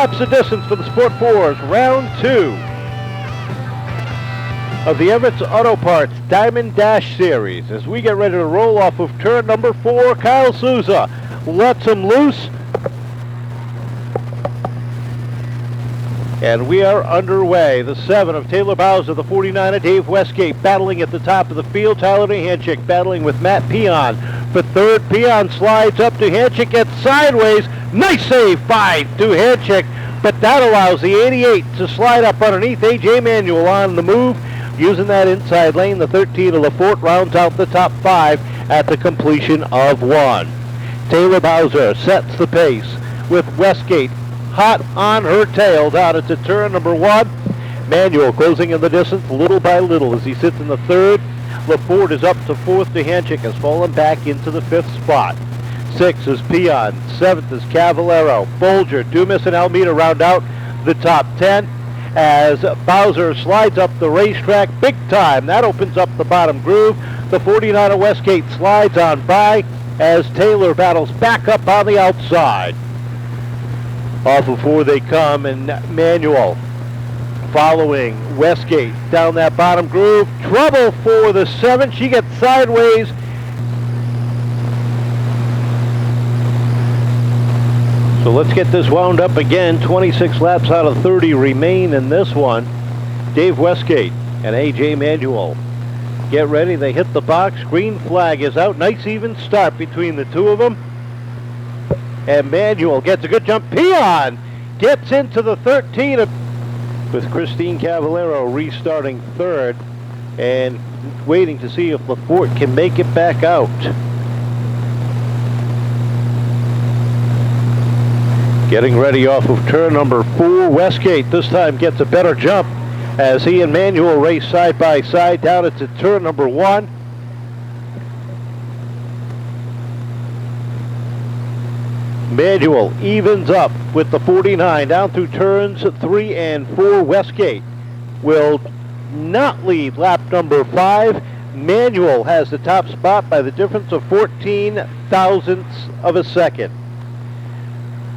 laps of distance for the Sport 4s, round 2 of the Everett's Auto Parts Diamond Dash Series. As we get ready to roll off of turn number 4, Kyle Souza lets him loose. And we are underway. The 7 of Taylor Bowser, the 49 of Dave Westgate, battling at the top of the field. Tyler DeHanchik battling with Matt Peon for third. Peon slides up to Hanchik, gets sideways. Nice save by DeHanchik, but that allows the 88 to slide up underneath. A.J. Manuel on the move, using that inside lane. The 13 of Lafort rounds out the top 5 at the completion of 1. Taylor Bowser sets the pace with Westgate hot on her tail down into turn number 1. Manuel closing in the distance little by little as he sits in the 3rd. Lafort is up to 4th. DeHanchik has fallen back into the 5th spot. 6 is Peon. 7th is Cavallero. Folger, Dumas, and Almeida round out the top 10 as Bowser slides up the racetrack big time. That opens up the bottom groove. The 49 of Westgate slides on by as Taylor battles back up on the outside. Off of 4 they come, and Manuel following Westgate down that bottom groove. Trouble for the 7. She gets sideways. So let's get this wound up again. 26 laps out of 30 remain in this one. Dave Westgate and A.J. Manuel get ready. They hit the box. Green flag is out. Nice even start between the two of them. And Manuel gets a good jump. Peon gets into the 13 with Christine Cavallero restarting 3rd and waiting to see if Lafort can make it back out. Getting ready off of turn number 4. Westgate this time gets a better jump as he and Manuel race side by side down into turn number 1. Manuel evens up with the 49 down through turns 3 and 4. Westgate will not lead lap number 5. Manuel has the top spot by the difference of 14 thousandths of a second.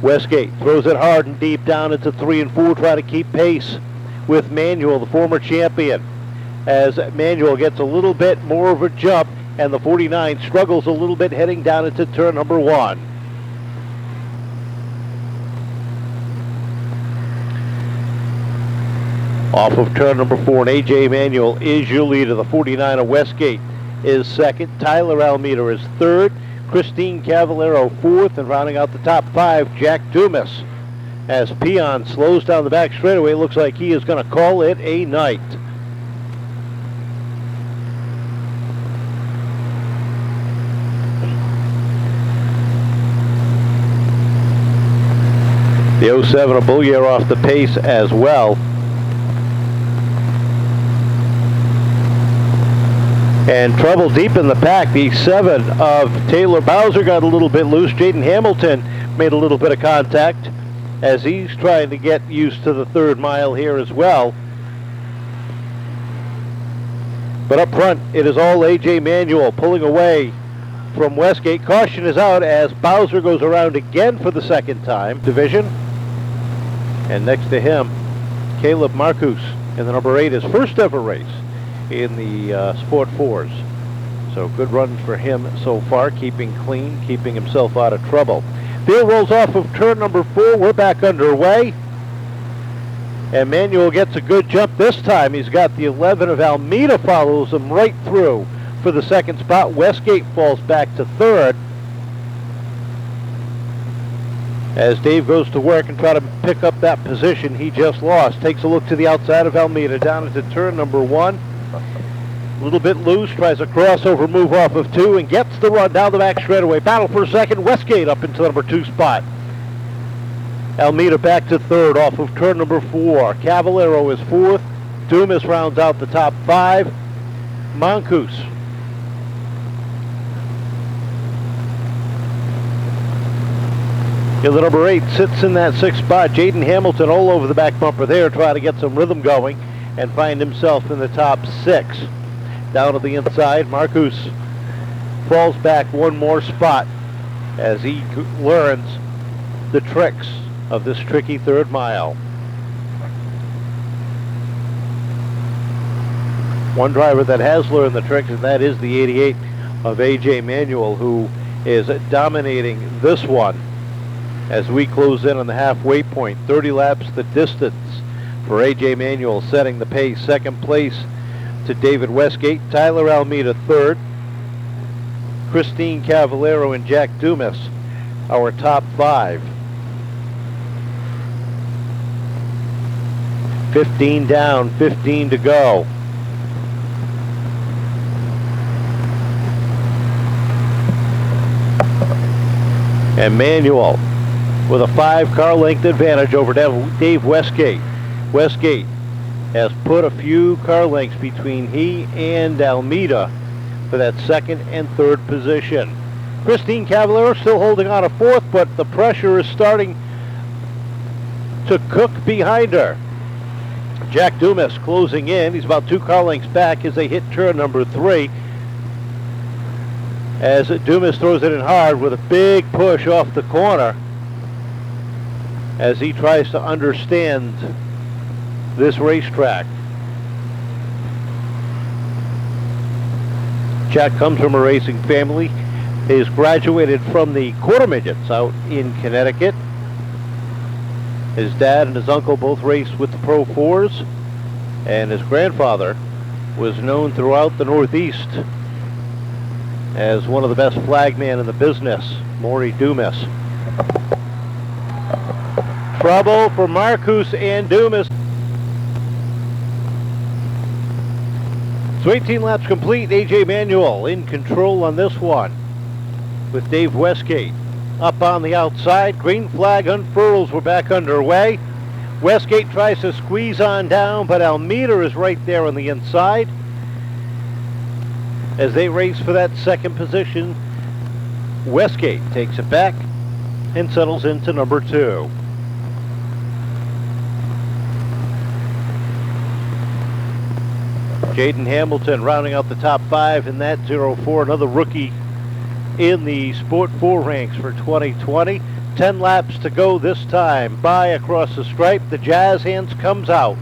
Westgate throws it hard and deep down into 3 and 4, trying to keep pace with Manuel, the former champion, as Manuel gets a little bit more of a jump and the 49 struggles a little bit heading down into turn number 1. Off of turn number 4, and A.J. Manuel is your leader. The 49 of Westgate is 2nd. Tyler Almeida is 3rd. Christine Cavallero 4th. And rounding out the top 5, Jack Dumas. As Peon slows down the back straightaway, it looks like he is going to call it a night. The 07 of Boulier off the pace as well. And trouble deep in the pack. The 7 of Taylor Bowser got a little bit loose. Jaden Hamilton made a little bit of contact as he's trying to get used to the 3rd mile here as well. But up front, it is all A.J. Manuel pulling away from Westgate. Caution is out as Bowser goes around again for the 2nd time. Division. And next to him, Caleb Marcus in the number 8, his first ever race in the Sport 4s. So good runs for him so far, keeping clean, keeping himself out of trouble. Field rolls off of turn number 4. We're back underway. And Manuel gets a good jump this time. He's got the 11 of Almeida, follows him right through for the 2nd spot. Westgate falls back to 3rd. As Dave goes to work and try to pick up that position he just lost. Takes a look to the outside of Almeida down into turn number 1. A little bit loose, tries a crossover move off of 2 and gets the run down the back straightaway. Battle for 2nd. Westgate up into the number 2 spot. Almeida back to 3rd off of turn number 4. Cavallero is 4th. Dumas rounds out the top 5. Moncouse in the number 8 sits in that 6th spot. Jaden Hamilton all over the back bumper there, trying to get some rhythm going and find himself in the top 6. Down to the inside, Marcus falls back one more spot as he learns the tricks of this tricky third mile. One driver that has learned the tricks, and that is the 88 of A.J. Manuel, who is dominating this one as we close in on the halfway point. 30 laps the distance for A.J. Manuel, setting the pace. Second place to David Westgate, Tyler Almeida third, Christine Cavallero and Jack Dumas, our top five. 15 down, 15 to go. And Manuel with a 5-car length advantage over Dave Westgate. Westgate has put a few car lengths between he and Almeida for that second and third position. Christine Cavallero still holding on a fourth, but the pressure is starting to cook behind her. Jack Dumas closing in. He's about 2 car lengths back as they hit turn number 3. As Dumas throws it in hard with a big push off the corner as he tries to understand this racetrack. Jack comes from a racing family. He's graduated from the quarter midgets out in Connecticut. His dad and his uncle both raced with the Pro 4s, and his grandfather was known throughout the Northeast as one of the best flagmen in the business, Maury Dumas. Trouble for Marcus and Dumas. So 18 laps complete. A.J. Manuel in control on this one with Dave Westgate up on the outside. Green flag unfurls. We're back underway. Westgate tries to squeeze on down, but Almeida is right there on the inside as they race for that second position. Westgate takes it back and settles into number 2. Jaden Hamilton rounding out the top 5 in that 04, another rookie in the Sport 4 ranks for 2020. 10 laps to go this time. By across the stripe, the Jazz Hands comes out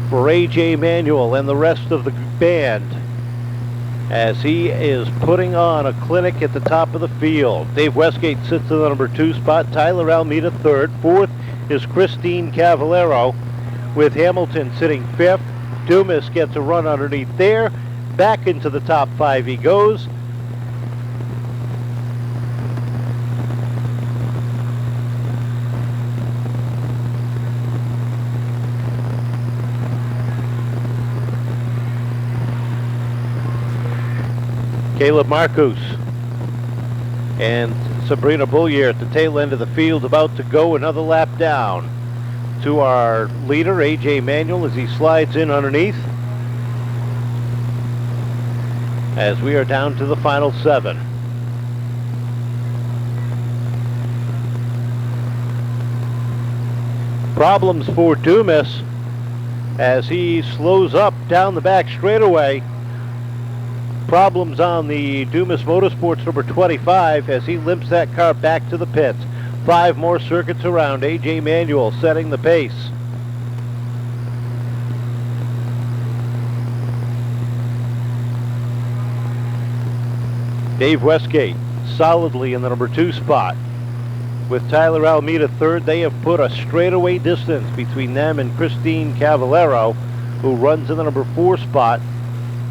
for A.J. Manuel and the rest of the band as he is putting on a clinic at the top of the field. Dave Westgate sits in the number 2 spot. Tyler Almeida third. Fourth is Christine Cavallero, with Hamilton sitting 5th. Dumas gets a run underneath there. Back into the top 5 he goes. Caleb Marcus and Sabrina Boulier at the tail end of the field, about to go another lap down to our leader, A.J. Manuel, as he slides in underneath as we are down to the final 7. Problems for Dumas as he slows up down the back straightaway. Problems on the Dumas Motorsports number 25 as he limps that car back to the pits. 5 more circuits around. A.J. Manuel setting the pace. Dave Westgate solidly in the number 2 spot. With Tyler Almeida third, they have put a straightaway distance between them and Christine Cavallero, who runs in the number 4 spot.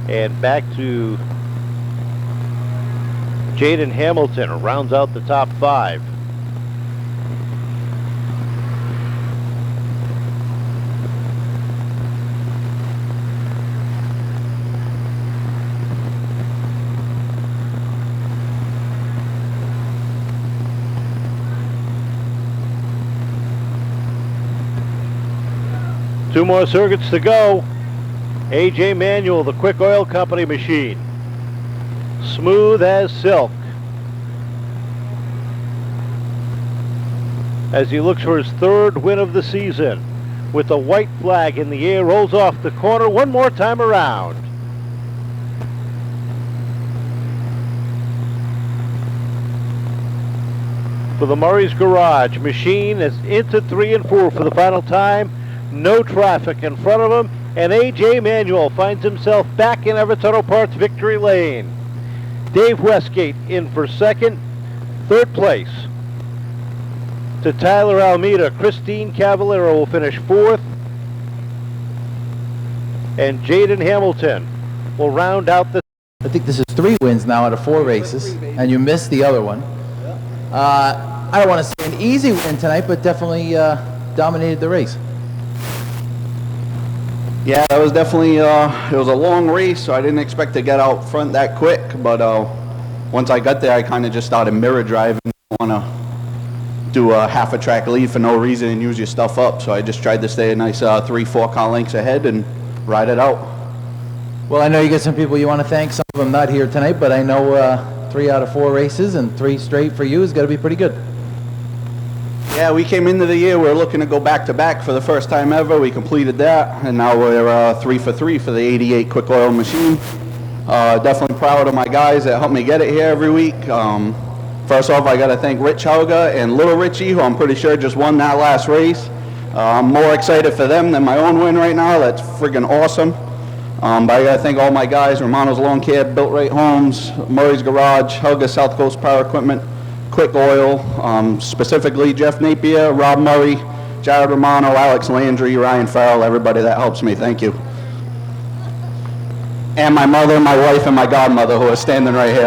And back to Jaden Hamilton, rounds out the top 5. Two more circuits to go. A.J. Manuel, the Quick Oil Company machine. Smooth as silk as he looks for his 3rd win of the season. With the white flag in the air, rolls off the corner one more time around. for the Murray's Garage. Machine is into 3 and 4 for the final time. No traffic in front of him, and A.J. Manuel finds himself back in Everton Parts victory lane. Dave Westgate in for second. Third place to Tyler Almeida. Christine Cavallero will finish fourth, and Jaden Hamilton will round out the... I think this is 3 wins now out of 4 races, and you missed the other one. I don't want to say an easy win tonight, but definitely dominated the race. Yeah, that was definitely, it was a long race, so I didn't expect to get out front that quick, but once I got there, I kind of just started mirror driving. I want to do a half a track lead for no reason and use your stuff up, so I just tried to stay a nice 3-4 car lengths ahead and ride it out. Well, I know you got some people you want to thank, some of them not here tonight, but I know 3 out of 4 races and 3 straight for you is got to be pretty good. Yeah, we came into the year, we were looking to go back-to-back for the first time ever. We completed that, and now we're 3 for 3 for the 88 quick oil machine. Definitely proud of my guys that help me get it here every week. First off, I got to thank Rich Helga and Little Richie, who I'm pretty sure just won that last race. I'm more excited for them than my own win right now. That's friggin' awesome. But I got to thank all my guys, Romano's Lawn Care, Built Right Homes, Murray's Garage, Helga South Coast Power Equipment, Quick Oil, specifically Jeff Napier, Rob Murray, Jared Romano, Alex Landry, Ryan Farrell, everybody that helps me. Thank you. And my mother, my wife, and my godmother, who are standing right here.